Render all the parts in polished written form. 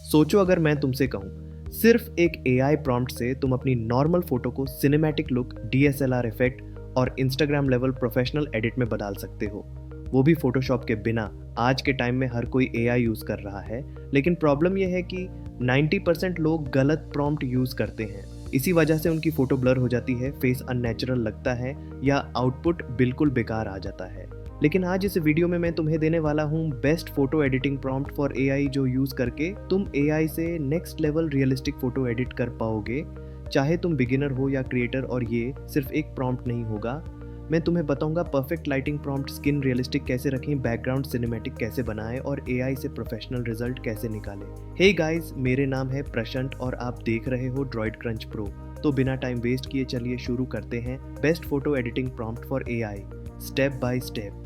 सोचो अगर मैं तुमसे कहूँ सिर्फ एक एआई प्रॉम्प्ट से तुम अपनी नॉर्मल फोटो को सिनेमैटिक लुक, डीएसएलआर इफेक्ट और इंस्टाग्राम लेवल प्रोफेशनल एडिट में बदल सकते हो, वो भी फोटोशॉप के बिना। आज के टाइम में हर कोई एआई यूज कर रहा है, लेकिन प्रॉब्लम यह है कि 90% लोग गलत प्रॉम्प्ट यूज करते हैं। इसी वजह से उनकी फोटो ब्लर हो जाती है, फेस अननेचुरल लगता है या आउटपुट बिल्कुल बेकार आ जाता है। लेकिन आज इस वीडियो में मैं तुम्हें देने वाला हूँ best photo editing prompt for AI, जो यूज करके तुम एआई से next level realistic photo edit कर पाओगे, चाहे तुम बिगिनर हो या क्रिएटर। और ये सिर्फ एक प्रॉम्प्ट नहीं होगा, मैं तुम्हें बताऊंगा perfect lighting prompt, skin realistic कैसे रखें, बैकग्राउंड सिनेमैटिक कैसे बनाएं और एआई से प्रोफेशनल रिजल्ट कैसे निकालें। हे गाइस, मेरे नाम है प्रशांत और आप देख रहे हो ड्रॉइड क्रंच प्रो। तो बिना टाइम वेस्ट किए चलिए शुरू करते हैं best photo editing prompt for AI, step by step.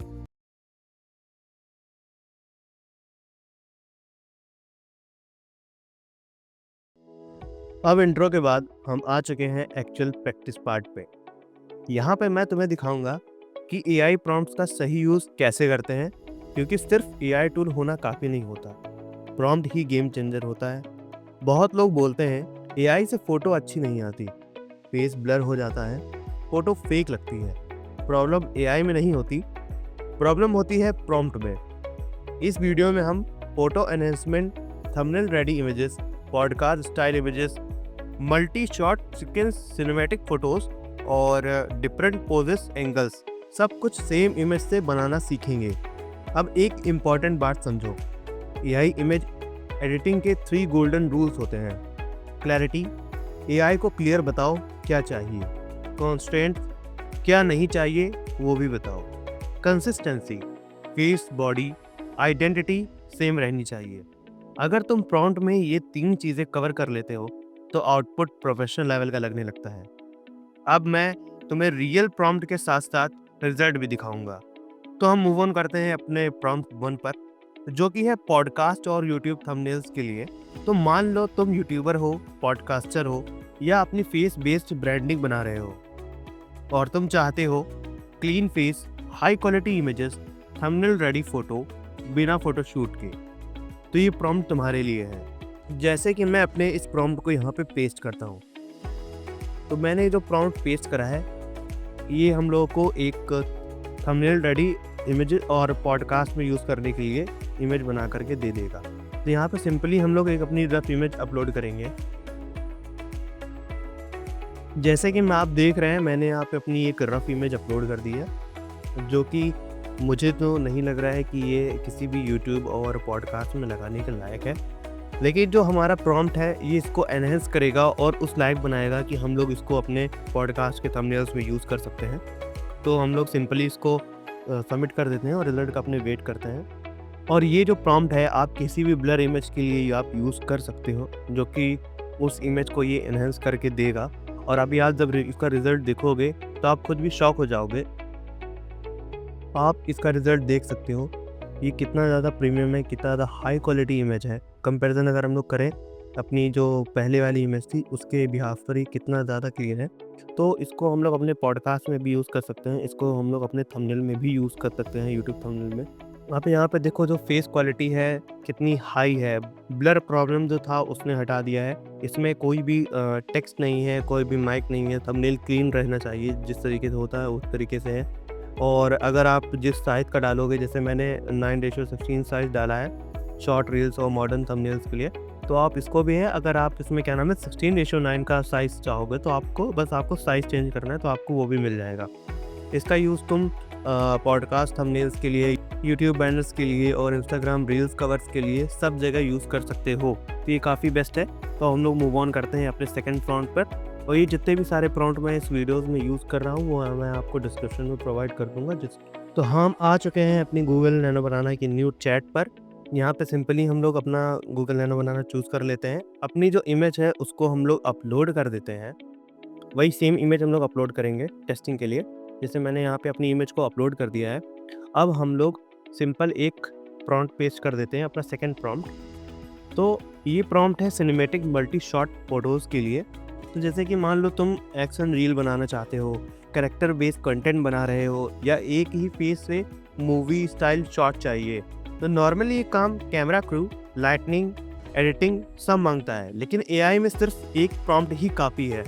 अब इंट्रो के बाद हम आ चुके हैं एक्चुअल प्रैक्टिस पार्ट पे। यहाँ पे मैं तुम्हें दिखाऊंगा कि एआई प्रॉम्प्ट्स का सही यूज़ कैसे करते हैं, क्योंकि सिर्फ एआई टूल होना काफ़ी नहीं होता, प्रॉम्प्ट ही गेम चेंजर होता है। बहुत लोग बोलते हैं एआई से फ़ोटो अच्छी नहीं आती, फेस ब्लर हो जाता है, फ़ोटो फेक लगती है। प्रॉब्लम एआई में नहीं होती, प्रॉब्लम होती है प्रॉम्प्ट में। इस वीडियो में हम photo enhancement, thumbnail ready images, podcast style images, multi shot sequence, cinematic photos और डिफरेंट पोजेस, एंगल्स, सब कुछ सेम इमेज से बनाना सीखेंगे। अब एक इम्पॉर्टेंट बात समझो, एआई इमेज एडिटिंग के 3 गोल्डन रूल्स होते हैं। क्लैरिटी, एआई को क्लियर बताओ क्या चाहिए। कॉन्स्टेंट, क्या नहीं चाहिए वो भी बताओ। Consistency, face, body, identity same रहनी चाहिए। अगर तुम प्रॉम्प्ट में ये 3 चीज़ें कवर कर लेते हो तो आउटपुट प्रोफेशनल लेवल का लगने लगता है। अब मैं तुम्हें रियल प्रॉम्प्ट के साथ साथ रिजल्ट भी दिखाऊंगा। तो हम मूव ऑन करते हैं अपने प्रॉम्प्ट 1 पर, जो कि है पॉडकास्ट और यूट्यूब थंबनेल्स के लिए। तो मान लो तुम यूट्यूबर हो, पॉडकास्टर हो या अपनी फेस बेस्ड ब्रांडिंग बना रहे हो और तुम चाहते हो clean face, high quality images, thumbnail ready photo बिना फोटोशूट के, तो ये प्रॉम्प्ट तुम्हारे लिए है। जैसे कि मैं अपने इस प्रॉम्प्ट को यहाँ पे पेस्ट करता हूँ। तो मैंने जो प्रॉम्प्ट पेस्ट करा है, ये हम लोगों को एक थंबनेल रेडी इमेज और पॉडकास्ट में यूज़ करने के लिए इमेज बना करके दे देगा। तो यहाँ पे सिंपली हम लोग एक अपनी रफ इमेज अपलोड करेंगे। जैसे कि आप देख रहे हैं, मैंने यहाँ पे अपनी एक रफ इमेज अपलोड कर दी है, जो कि मुझे तो नहीं लग रहा है कि ये किसी भी यूट्यूब और पॉडकास्ट में लगाने के लायक है। लेकिन जो हमारा प्रॉम्प्ट है ये इसको एनहेंस करेगा और उस लायक बनाएगा कि हम लोग इसको अपने पॉडकास्ट के थंबनेल्स में यूज़ कर सकते हैं। तो हम लोग सिंपली इसको सबमिट कर देते हैं और रिजल्ट का अपने वेट करते हैं। और ये जो प्रॉम्प्ट है आप किसी भी ब्लर इमेज के लिए आप यूज़ कर सकते हो, जो कि उस इमेज को ये एनहेंस करके देगा। और अभी आप जब इसका रिज़ल्ट देखोगे तो आप खुद भी शॉक हो जाओगे। आप इसका रिज़ल्ट देख सकते हो, ये कितना ज़्यादा प्रीमियम है, कितना ज़्यादा हाई क्वालिटी इमेज है। कंपैरिजन अगर हम लोग करें अपनी जो पहले वाली इमेज थी उसके बिहाफ पर, ये कितना ज़्यादा क्लियर है। तो इसको हम लोग अपने पॉडकास्ट में भी यूज़ कर सकते हैं, इसको हम लोग अपने थंबनेल में भी यूज़ कर सकते हैं, यूट्यूब थंबनेल में। आप यहाँ पे देखो जो फेस क्वालिटी है कितनी हाई है, ब्लर प्रॉब्लम जो था उसने हटा दिया है। इसमें कोई भी टेक्स्ट नहीं है, कोई भी माइक नहीं है, थंबनेल क्लीन रहना चाहिए, जिस तरीके से होता है उस तरीके से है। और अगर आप जिस साइज़ का डालोगे, जैसे मैंने 9:16 साइज़ डाला है शॉर्ट रील्स और मॉडर्न थंबनेल्स के लिए, तो आप इसको भी है, अगर आप इसमें क्या नाम है 16:9 का साइज़ चाहोगे तो आपको साइज़ चेंज करना है, तो आपको वो भी मिल जाएगा। इसका यूज़ तुम पॉडकास्ट थंबनेल्स के लिए, यूट्यूब बैनर्स के लिए और इंस्टाग्राम रील्स कवर्स के लिए सब जगह यूज़ कर सकते हो। तो ये काफ़ी बेस्ट है। तो हम लोग मूव ऑन करते हैं अपने सेकंड प्रॉम्प्ट पर। और ये जितने भी सारे प्रॉम्प्ट मैं इस वीडियोस में यूज़ कर रहा हूँ वो मैं आपको डिस्क्रिप्शन में प्रोवाइड कर दूँगा। तो हम आ चुके हैं अपनी गूगल नैनो बनाना की न्यू चैट पर। यहाँ पे सिंपली हम लोग अपना गूगल नैनो बनाना चूज़ कर लेते हैं। अपनी जो इमेज है उसको हम लोग अपलोड कर देते हैं। वही सेम इमेज हम लोग अपलोड करेंगे टेस्टिंग के लिए। जैसे मैंने यहाँ पे अपनी इमेज को अपलोड कर दिया है। अब हम लोग सिंपल एक प्रॉम्प्ट पेस्ट कर देते हैं, अपना सेकंड प्रॉम्प्ट। तो ये प्रॉम्प्ट है सिनेमैटिक मल्टी शॉट फोटोज़ के लिए। तो जैसे कि मान लो तुम एक्शन रील बनाना चाहते हो, कैरेक्टर बेस्ड कंटेंट बना रहे हो, या एक ही फेस से मूवी स्टाइल शॉट चाहिए, तो नॉर्मली ये काम कैमरा क्रू, लाइटनिंग, एडिटिंग सब माँगता है, लेकिन एआई में सिर्फ़ एक प्रॉम्प्ट ही काफ़ी है।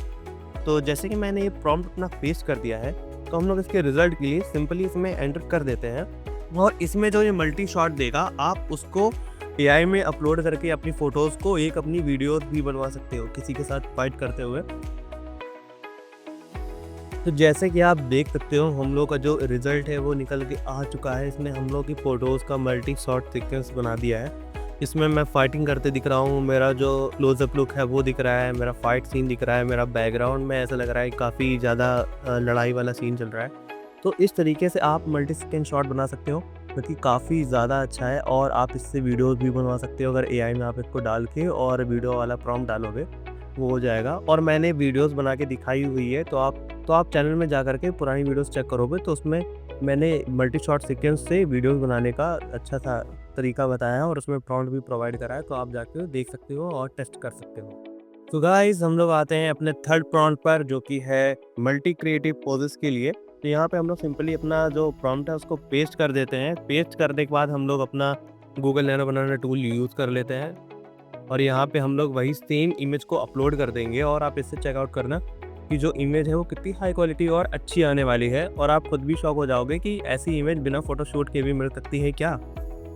तो जैसे कि मैंने ये प्रॉम्प्ट अपना पेस्ट कर दिया है, तो हम लोग इसके रिज़ल्ट के लिए सिंपली इसमें एंटर कर देते हैं और इसमें जो ये मल्टी शॉट देगा, आप उसको एआई में अपलोड करके अपनी फ़ोटोज़ को एक अपनी वीडियोज़ भी बनवा सकते हो, किसी के साथ फाइट करते हुए। तो जैसे कि आप देख सकते हो, हम लोग का जो रिज़ल्ट है वो निकल के आ चुका है। इसने हम लोग की फ़ोटोज़ का मल्टी शॉट सीक्वेंस बना दिया है। इसमें मैं फाइटिंग करते दिख रहा हूँ, मेरा जो क्लोज़अप लुक है वो दिख रहा है, मेरा फाइट सीन दिख रहा है, मेरा बैकग्राउंड में ऐसा लग रहा है काफ़ी ज़्यादा लड़ाई वाला सीन चल रहा है। तो इस तरीके से आप मल्टी सेकंड शॉट बना सकते हो, जो कि काफ़ी ज़्यादा अच्छा है और आप इससे वीडियोज़ भी बनवा सकते हो। अगर एआई में आप इसको डाल के और वीडियो वाला प्रॉम्प्ट डालोगे, वो हो जाएगा। और मैंने वीडियोज़ बना के दिखाई हुई है, तो आप चैनल में जा कर के पुरानी वीडियोज़ चेक करोगे तो उसमें मैंने मल्टी शॉट सीक्वेंस से वीडियोज़ बनाने का अच्छा-सा तरीका बताया है और उसमें प्रॉम्प्ट भी प्रोवाइड करा है, तो आप जाके देख सकते हो और टेस्ट कर सकते हो। तो गाइज़ हम लोग आते हैं अपने थर्ड प्रॉम्प्ट पर, जो कि है मल्टी क्रिएटिव पोजेज़ के लिए। तो यहाँ पे हम लोग सिंपली अपना जो प्रॉम्प्ट है उसको पेस्ट कर देते हैं। पेस्ट करने के बाद हम लोग अपना गूगल नैनो बनाना टूल यूज़ कर लेते हैं और यहाँ पे हम लोग वही सेम इमेज को अपलोड कर देंगे और आप इससे चेकआउट करना कि जो इमेज है वो कितनी हाई क्वालिटी और अच्छी आने वाली है और आप खुद भी शॉक हो जाओगे कि ऐसी इमेज बिना फोटोशूट के भी मिल सकती है क्या।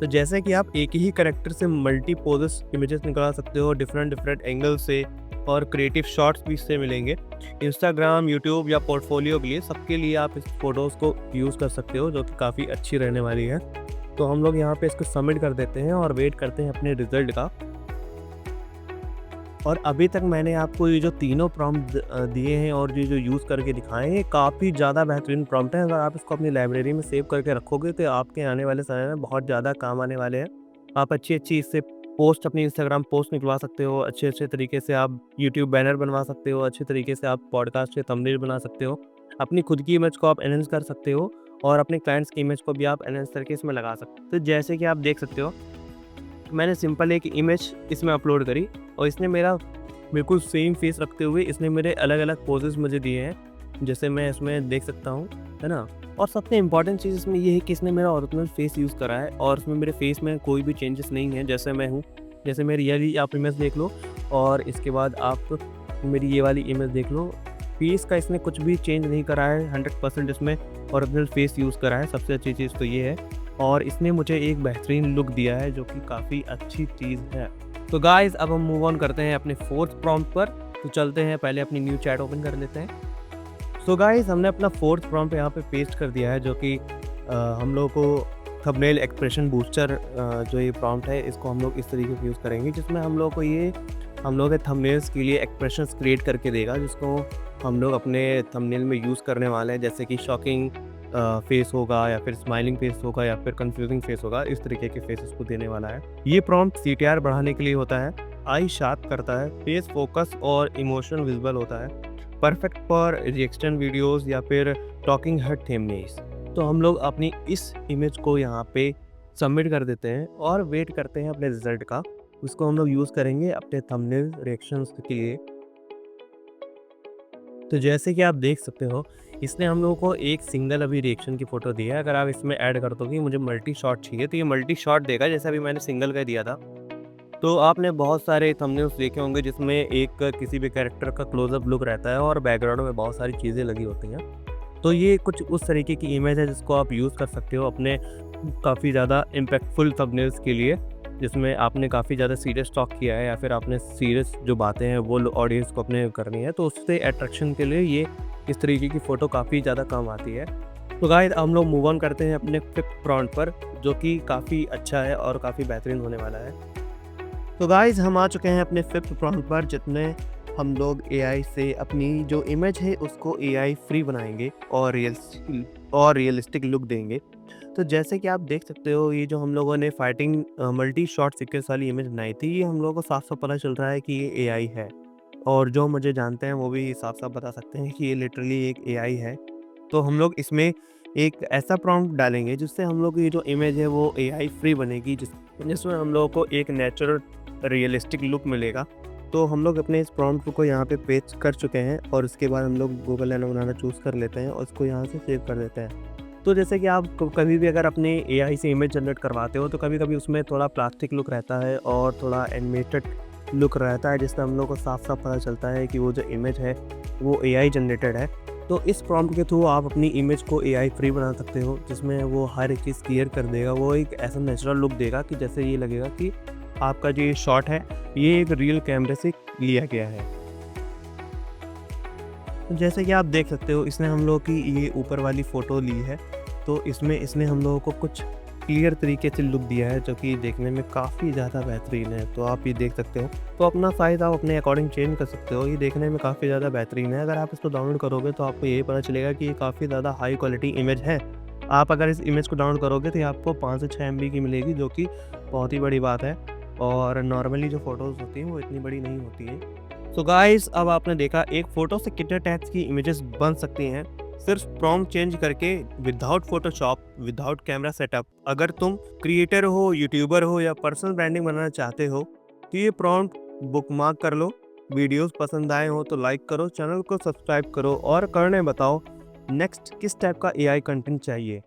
तो जैसे कि आप एक ही कैरेक्टर से मल्टी पोजेस इमेजेस निकाल सकते हो डिफरेंट एंगल से और क्रिएटिव शॉट्स भी इससे मिलेंगे। इंस्टाग्राम, यूट्यूब या पोर्टफोलियो के लिए सबके लिए आप इस फोटोज़ को यूज़ कर सकते हो, जो कि काफ़ी अच्छी रहने वाली है। तो हम लोग यहाँ पे इसको सबमिट कर देते हैं और वेट करते हैं अपने रिजल्ट का। और अभी तक मैंने आपको ये जो तीनों प्रॉम्प्ट दिए हैं और ये जो यूज़ करके दिखाए हैं, काफ़ी ज़्यादा बेहतरीन प्रॉम्प्ट हैं। अगर आप इसको अपनी लाइब्रेरी में सेव करके रखोगे तो आपके आने वाले समय में बहुत ज़्यादा काम आने वाले हैं। आप अच्छी-अच्छी इससे पोस्ट अपनी इंस्टाग्राम पोस्ट निकलवा सकते हो, अच्छे-अच्छे तरीके से आप यूट्यूब बैनर बनवा सकते हो, अच्छे तरीके से आप पॉडकास्ट के थंबनेल बना सकते हो। अपनी खुद की इमेज को आप एनहांस कर सकते हो और अपने क्लाइंट्स की इमेज को भी आप एनहांस करके इसमें लगा सकते हो। तो जैसे कि आप देख सकते हो, मैंने सिंपल एक इमेज इसमें अपलोड करी और इसने मेरा बिल्कुल सेम फेस रखते हुए इसने मेरे अलग-अलग पोजेज़ मुझे दिए हैं, जैसे मैं इसमें देख सकता हूँ, है ना? और सबसे इम्पोर्टेंट चीज़ इसमें ये है कि इसने मेरा ओरिजिनल फेस यूज़ करा है और इसमें मेरे फेस में कोई भी चेंजेस नहीं है, जैसे मैं हूँ। जैसे मेरी ये वाली आप इमेज देख लो और इसके बाद आप मेरी ये वाली इमेज देख लो। फेस का इसने कुछ भी चेंज नहीं करा है, 100% इसमें ओरिजिनल फेस यूज़ करा है, सबसे अच्छी चीज़ तो ये है। और इसने मुझे एक बेहतरीन लुक दिया है, जो कि काफ़ी अच्छी चीज़ है। तो गाइज़ अब हम मूव ऑन करते हैं अपने फोर्थ प्रॉम्प्ट पर। तो चलते हैं, पहले अपनी न्यू चैट ओपन कर लेते हैं। सो गाइज़ हमने अपना फोर्थ प्रॉम्प्ट यहाँ पे पेस्ट कर दिया है, जो कि हम लोगों को थंबनेल एक्सप्रेशन बूस्टर जो ये प्रॉम्प्ट है, इसको हम लोग इस तरीके से यूज़ करेंगे, जिसमें हम लोग को ये हम लोग के थंबनेल्स के लिए एक्सप्रेशंस क्रिएट करके देगा, जिसको हम लोग अपने थंबनेल में यूज़ करने वाले हैं, जैसे कि शॉकिंग फेस होगा या फिर स्माइलिंग फेस होगा या फिर कंफ्यूजिंग फेस होगा। इस तरीके के फेसेस को देने वाला है। ये प्रॉम्प्ट सीटीआर बढ़ाने के लिए होता है, आई शार्प करता है, फेस फोकस और इमोशन विजिबल होता है, परफेक्ट फॉर रिएक्शन वीडियोस या फिर टॉकिंग हेड थंबनेल्स। तो हम लोग अपनी इस इमेज को यहाँ पे सबमिट कर देते हैं और वेट करते हैं अपने रिजल्ट का। उसको हम लोग यूज़ करेंगे अपने थंबनेल रिएक्शंस के लिए। तो जैसे कि आप देख सकते हो, इसने हम लोगों को एक सिंगल अभी रिएक्शन की फ़ोटो दी है। अगर आप इसमें ऐड कर दो कि मुझे मल्टी शॉट चाहिए, तो ये मल्टी शॉट देगा, जैसे अभी मैंने सिंगल का दिया था। तो आपने बहुत सारे थंबनेल्स देखे होंगे जिसमें एक किसी भी कैरेक्टर का क्लोज़अप लुक रहता है और बैकग्राउंड में बहुत सारी चीज़ें लगी होती हैं। तो ये कुछ उस तरीके की इमेज है जिसको आप यूज़ कर सकते हो अपने काफ़ी ज़्यादा इम्पैक्टफुल थंबनेल्स के लिए, जिसमें आपने काफ़ी ज़्यादा सीरियस टॉक किया है या फिर आपने सीरियस जो बातें हैं वो ऑडियंस को अपने करनी है, तो उससे अट्रैक्शन के लिए ये इस तरीके की फ़ोटो काफ़ी ज़्यादा काम आती है। तो गाइस हम लोग मूव ऑन करते हैं अपने फिफ्थ प्रॉम्प्ट पर, जो कि काफ़ी अच्छा है और काफ़ी बेहतरीन होने वाला है। तो गाइस हम आ चुके हैं अपने फिफ्थ प्रॉम्प्ट पर, जितने हम लोग एआई से अपनी जो इमेज है उसको एआई फ्री बनाएंगे और रियलिस्टिक लुक देंगे। तो जैसे कि आप देख सकते हो, ये जो हम लोगों ने फाइटिंग मल्टी शॉट सीक्वेंस वाली इमेज बनाई थी, ये हम लोगों को साफ-साफ पता चल रहा है कि ये एआई है। और जो मुझे जानते हैं वो भी साफ-साफ बता सकते हैं कि ये लिटरली एक एआई है। तो हम लोग इसमें एक ऐसा प्रॉम्प्ट डालेंगे जिससे हम लोग की ये जो इमेज है वो एआई फ्री बनेगी, जिसमें हम लोगों को एक नेचुरल रियलिस्टिक लुक मिलेगा। तो हम लोग अपने इस प्रॉम्प्ट को यहाँ पे पेस्ट कर चुके हैं और उसके बाद हम लोग गूगल नैनो बनाना चूज़ कर लेते हैं और उसको यहाँ से सेव कर देते हैं। तो जैसे कि आप कभी भी अगर अपने एआई से इमेज जनरेट करवाते हो तो कभी कभी उसमें थोड़ा प्लास्टिक लुक रहता है और थोड़ा एनिमेटेड लुक रहता है, जिससे हम लोग को साफ साफ पता चलता है कि वो जो इमेज है वो एआई जनरेटेड है। तो इस प्रॉम्प्ट के थ्रू आप अपनी इमेज को एआई फ्री बना सकते हो, जिसमें वो हर एक चीज़ क्लियर कर देगा। वो एक ऐसा नेचुरल लुक देगा कि जैसे ये लगेगा कि आपका जो ये शॉट है ये एक रियल कैमरे से लिया गया है। तो जैसे कि आप देख सकते हो, इसने हम लोग की ये ऊपर वाली फ़ोटो ली है, तो इसमें इसने हम लोगों को कुछ क्लियर तरीके से लुक दिया है, जो कि देखने में काफ़ी ज़्यादा बेहतरीन है। तो आप ये देख सकते हो, तो अपना साइज़ आप अपने अकॉर्डिंग चेंज कर सकते हो। ये देखने में काफ़ी ज़्यादा बेहतरीन है। अगर आप इसको डाउनलोड करोगे तो आपको ये पता चलेगा कि ये काफ़ी ज़्यादा हाई क्वालिटी इमेज है। आप अगर इस इमेज को डाउनलोड करोगे तो ये आपको 5 से 6 एमबी की मिलेगी, जो कि बहुत ही बड़ी बात है। और नॉर्मली जो फ़ोटोज़ होती हैं वो इतनी बड़ी नहीं होती हैं। सो गाइस, अब आपने देखा एक फ़ोटो से कितने टाइप्स की इमेजेस बन सकती हैं सिर्फ प्रॉम्प्ट चेंज करके, without Photoshop, without camera setup. अगर तुम क्रिएटर हो, यूट्यूबर हो या पर्सनल ब्रांडिंग बनाना चाहते हो तो ये प्रॉम्प्ट बुकमार्क कर लो। वीडियोस पसंद आए हो तो लाइक करो, चैनल को सब्सक्राइब करो और करने बताओ नेक्स्ट किस टाइप का एआई कंटेंट चाहिए।